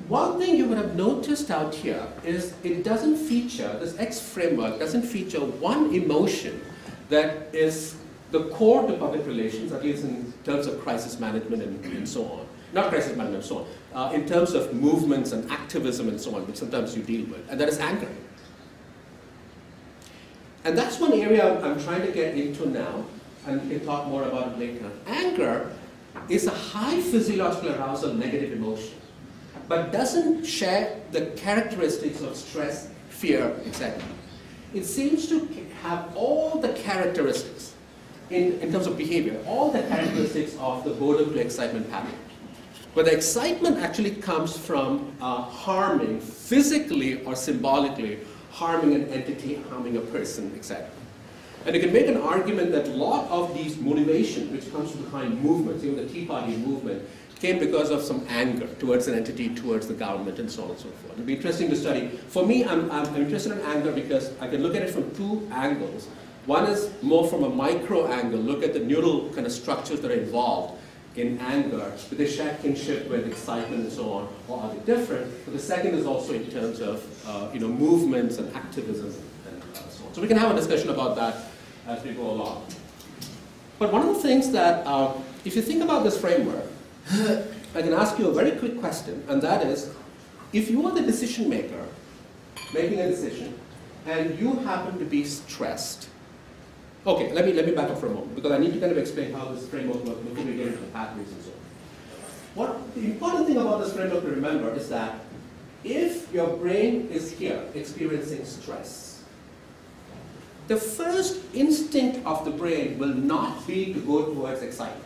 One thing you would have noticed out here is it doesn't feature, this X framework doesn't feature one emotion that is the core to public relations, at least in terms of crisis management and so on. Not crisis management and so on. In terms of movements and activism and so on, which sometimes you deal with, and that is anger. And that's one area I'm trying to get into now, and we can talk more about it later. Anger is a high physiological arousal negative emotion, but doesn't share the characteristics of stress, fear, etc. It seems to have all the characteristics, in terms of behavior, all the characteristics of the boredom to excitement pattern. But the excitement actually comes from harming, physically or symbolically, harming an entity, harming a person, etc. And you can make an argument that a lot of these motivation, which comes from behind movements, even the Tea Party movement, came because of some anger towards an entity, towards the government, and so on and so forth. It'll be interesting to study. For me, I'm interested in anger because I can look at it from two angles. One is more from a micro angle, look at the neural kind of structures that are involved in anger, do they share kinship with excitement and so on, or are they different? But the second is also in terms of movements and activism and so on. So we can have a discussion about that as we go along. But one of the things that, if you think about this framework, I can ask you a very quick question, and that is, if you are the decision maker making a decision, and you happen to be stressed. Okay, let me back up for a moment, because I need to kind of explain how this framework works before we get into the pathways and so on. The important thing about this framework to remember is that if your brain is here experiencing stress, the first instinct of the brain will not be to go towards excitement,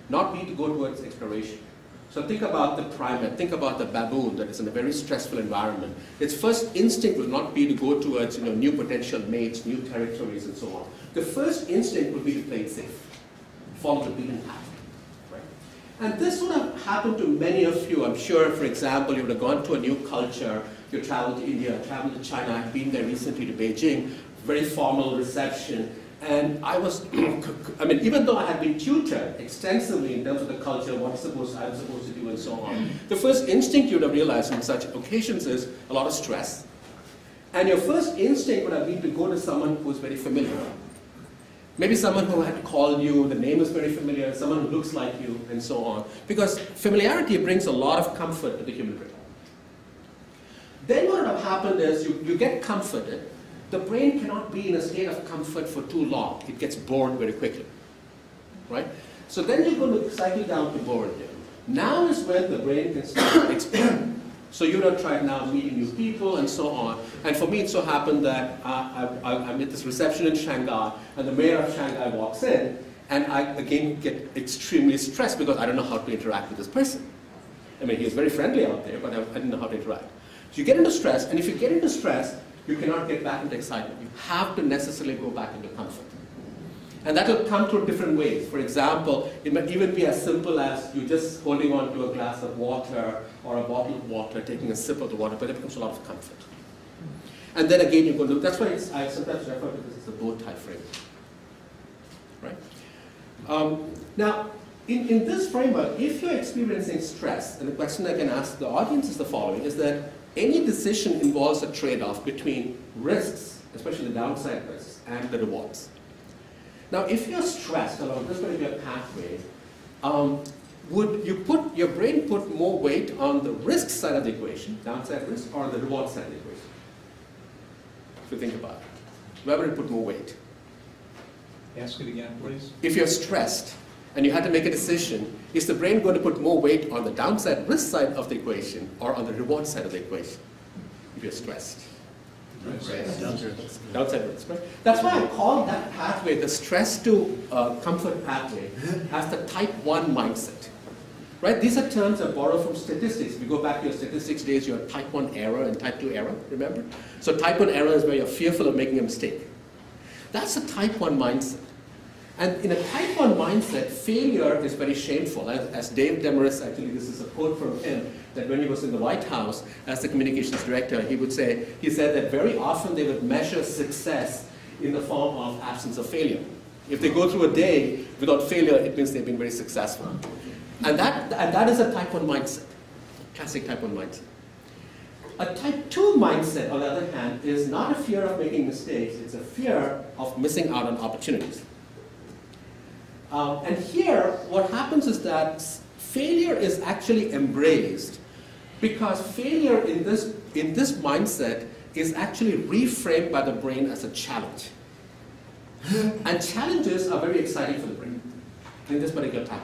not be to go towards exploration. So think about the primate, think about the baboon that is in a very stressful environment. Its first instinct will not be to go towards new potential mates, new territories, and so on. The first instinct would be to play it safe, follow the beaten path. Right? And this would have happened to many of you. I'm sure, for example, you would have gone to a new culture, you traveled to India, traveled to China, I've been there recently to Beijing, very formal reception. And I was, even though I had been tutored extensively in terms of the culture, what I'm supposed to do and so on, the first instinct you would have realized on such occasions is a lot of stress. And your first instinct would have been to go to someone who is very familiar. Maybe someone who had called you, the name is very familiar, someone who looks like you, and so on. Because familiarity brings a lot of comfort to the human brain. Then what would have happened is you get comforted. The brain cannot be in a state of comfort for too long. It gets bored very quickly, right? So then you're going to cycle down to boredom. Now is when the brain can start exploring. So you would have tried now meeting new people and so on. And for me, it so happened that I'm at this reception in Shanghai, and the mayor of Shanghai walks in, and I again get extremely stressed because I don't know how to interact with this person. He was very friendly out there, but I didn't know how to interact. So you get into stress, and if you get into stress, you cannot get back into excitement. You have to necessarily go back into comfort. And that will come through different ways. For example, it might even be as simple as you just holding on to a glass of water or a bottle of water, taking a sip of the water, but it becomes a lot of comfort. And then again, you're going to, that's why I sometimes refer to this as the bow tie framework. Right? Now, in this framework, if you're experiencing stress, and the question I can ask the audience is the following, is that any decision involves a trade-off between risks, especially the downside risks, and the rewards. Now, if you're stressed along this particular pathway, would your brain put more weight on the risk side of the equation, downside risk, or on the reward side of the equation? If you think about it, where would it put more weight? Ask it again, please. If you're stressed and you had to make a decision, is the brain going to put more weight on the downside risk side of the equation or on the reward side of the equation if you're stressed? Downside risk, right? That's why I call that pathway, the stress to comfort pathway, as the type 1 mindset. Right? These are terms I borrow from statistics. If you go back to your statistics days, you have type 1 error and type 2 error, remember? So type 1 error is where you're fearful of making a mistake. That's a type 1 mindset. And in a type 1 mindset, failure is very shameful. As Dave Demarest, actually this is a quote from him, that when he was in the White House as the communications director, he said that very often they would measure success in the form of absence of failure. If they go through a day without failure, it means they've been very successful. And that is a type 1 mindset. Classic type 1 mindset. A type 2 mindset, on the other hand, is not a fear of making mistakes, it's a fear of missing out on opportunities. And here, what happens is that failure is actually embraced because failure in this mindset is actually reframed by the brain as a challenge. And challenges are very exciting for the brain in this particular topic.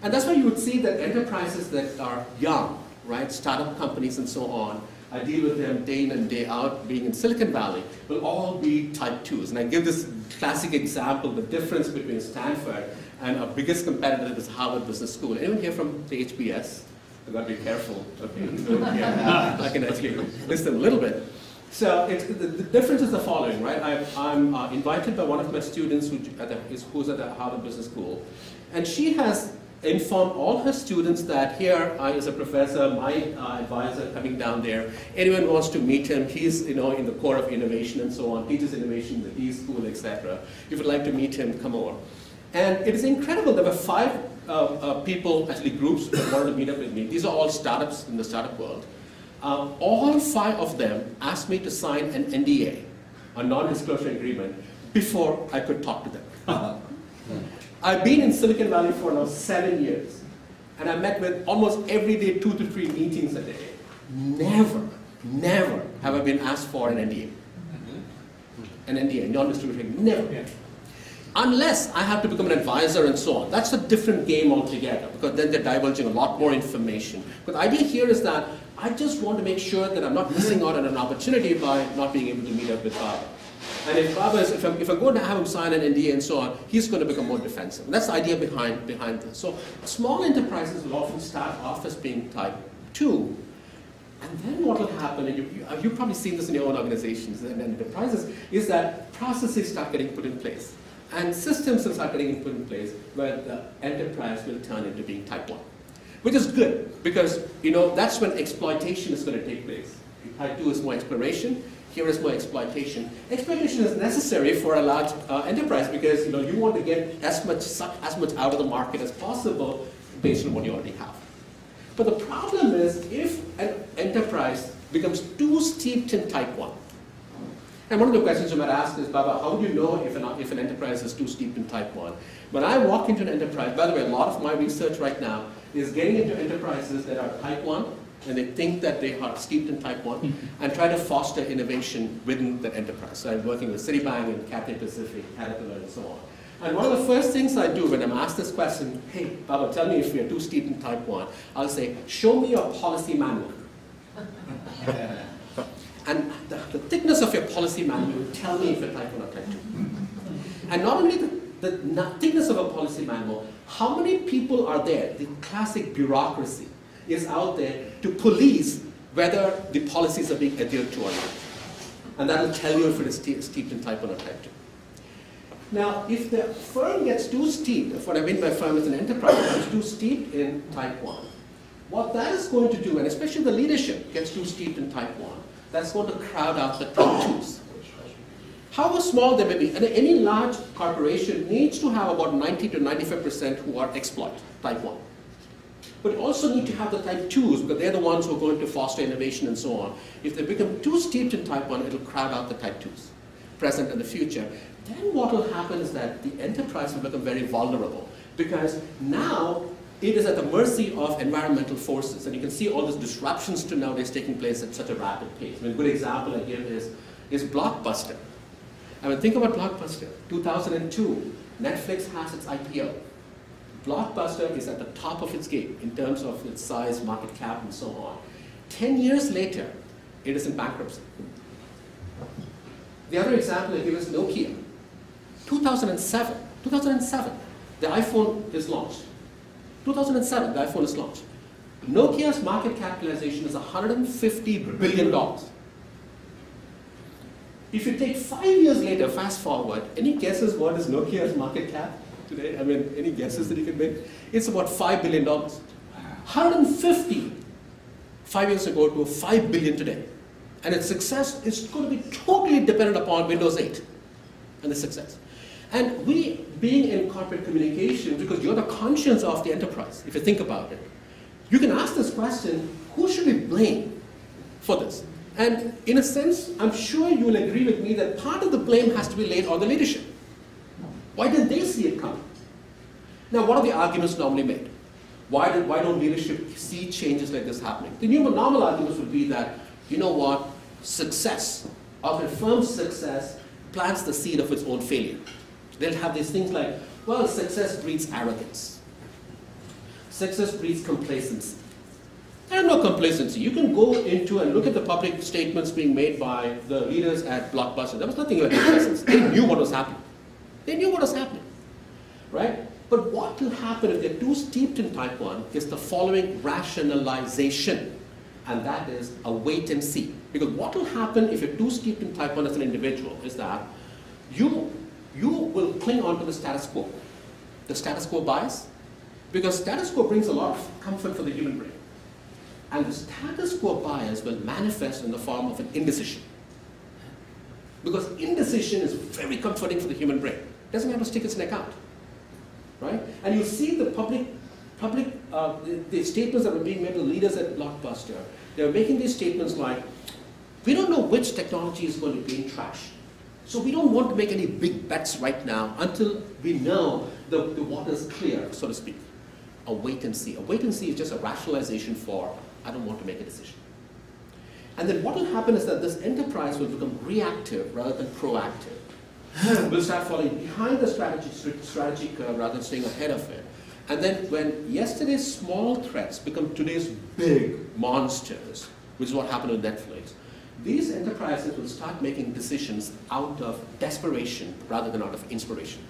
And that's why you would see that enterprises that are young, right, startup companies and so on, I deal with them day in and day out, being in Silicon Valley, will all be type 2s. And I give this classic example, the difference between Stanford and our biggest competitor is Harvard Business School. Anyone here from the HBS? I've got to be careful. Okay, yeah, I can actually listen a little bit. So the difference is the following, right? I'm invited by one of my students who's at the Harvard Business School, and she has informed all her students that here I, as a professor, my advisor coming down there, anyone wants to meet him, he's in the core of innovation and so on, teaches innovation in the D school, etc. If you'd like to meet him, come over. And it is incredible. There were 5 people, actually groups, that wanted to meet up with me. These are all startups in the startup world. All 5 of them asked me to sign an NDA, a non-disclosure agreement, before I could talk to them. I've been in Silicon Valley for now 7 years, and I met with almost every day 2 to 3 meetings a day. Never have I been asked for an NDA. An NDA, non-disclosure agreement, never. Yeah. Unless I have to become an advisor and so on. That's a different game altogether, because then they're divulging a lot more information. But the idea here is that I just want to make sure that I'm not missing out on an opportunity by not being able to meet up with Baba. And if Baba is, if I'm going to have him sign an NDA and so on, he's going to become more defensive. And that's the idea behind this. So small enterprises will often start off as being type 2. And then what will happen, and you've probably seen this in your own organizations and enterprises, is that processes start getting put in place. And systems will start getting put in place where the enterprise will turn into being type 1. Which is good, because that's when exploitation is going to take place. Type 2 is more exploration. Here is more exploitation. Exploitation is necessary for a large enterprise because you want to get as much out of the market as possible based on what you already have. But the problem is if an enterprise becomes too steeped in type 1. And one of the questions you might ask is, Baba, how do you know if an enterprise is too steeped in type 1? When I walk into an enterprise, by the way, a lot of my research right now is getting into enterprises that are type 1, and they think that they are steeped in type 1, and try to foster innovation within that enterprise. So I'm working with Citibank and Cathay Pacific, Caterpillar, and so on. And one of the first things I do when I'm asked this question, hey, Baba, tell me if you're too steeped in type 1, I'll say, show me your policy manual. And the thickness of your policy manual will tell me if you're type 1 or type 2. And not only the thickness of a policy manual, how many people are there, the classic bureaucracy is out there to police whether the policies are being adhered to or not. And that will tell you if it is steeped in type 1 or type 2. Now, if the firm gets too steeped, if what I mean by firm is an enterprise, gets too steeped in type 1, what that is going to do, and especially the leadership gets too steeped in type 1, that's going to crowd out the type 2s. However small they may be, and any large corporation needs to have about 90 to 95% who are exploit, type 1. But you also need to have the type 2s, because they're the ones who are going to foster innovation and so on. If they become too steeped in type 1, it'll crowd out the type 2s, present and the future. Then what will happen is that the enterprise will become very vulnerable, because now it is at the mercy of environmental forces. And you can see all these disruptions to nowadays taking place at such a rapid pace. I mean, a good example I give is Blockbuster. I mean, think about Blockbuster. 2002, Netflix has its IPO. Blockbuster is at the top of its game in terms of its size, market cap, and so on. 10 years later, it is in bankruptcy. The other example I give is Nokia. 2007, the iPhone is launched. 2007, the iPhone is launched. Nokia's market capitalization is $150 billion. If you take 5 years later, fast forward, any guesses what is Nokia's market cap today? I mean, any guesses that you can make? It's about $5 billion. 150 5 years ago to $5 billion today. And its success is going to be totally dependent upon Windows 8 and the success. And we, being in corporate communication, because you're the conscience of the enterprise, if you think about it, you can ask this question, who should we blame for this? And in a sense, I'm sure you will agree with me that part of the blame has to be laid on the leadership. Why didn't they see it coming? Now, what are the arguments normally made? Why don't leadership see changes like this happening? The normal arguments would be that, you know what, success, or confirmed success, plants the seed of its own failure. They'll have these things like, well, success breeds arrogance. Success breeds complacency. There's no complacency. You can go into and look at the public statements being made by the leaders at Blockbuster. There was nothing like complacency. They knew what was happening. They knew what was happening, right? But what will happen if they're too steeped in type 1 is the following rationalization, and that is a wait and see. Because what will happen if you're too steeped in type 1 as an individual is that you will cling on to the status quo. The status quo bias, because status quo brings a lot of comfort for the human brain. And the status quo bias will manifest in the form of an indecision. Because indecision is very comforting for the human brain. It doesn't have to stick its neck out. Right? And you see the the statements that were being made to leaders at Blockbuster. They were making these statements like, we don't know which technology is going to gain traction. So we don't want to make any big bets right now until we know the water's clear, so to speak. A wait and see. A wait and see is just a rationalization for, I don't want to make a decision. And then what will happen is that this enterprise will become reactive rather than proactive. We'll start falling behind the strategy curve rather than staying ahead of it. And then when yesterday's small threats become today's big monsters, which is what happened with Netflix, these enterprises will start making decisions out of desperation rather than out of inspiration.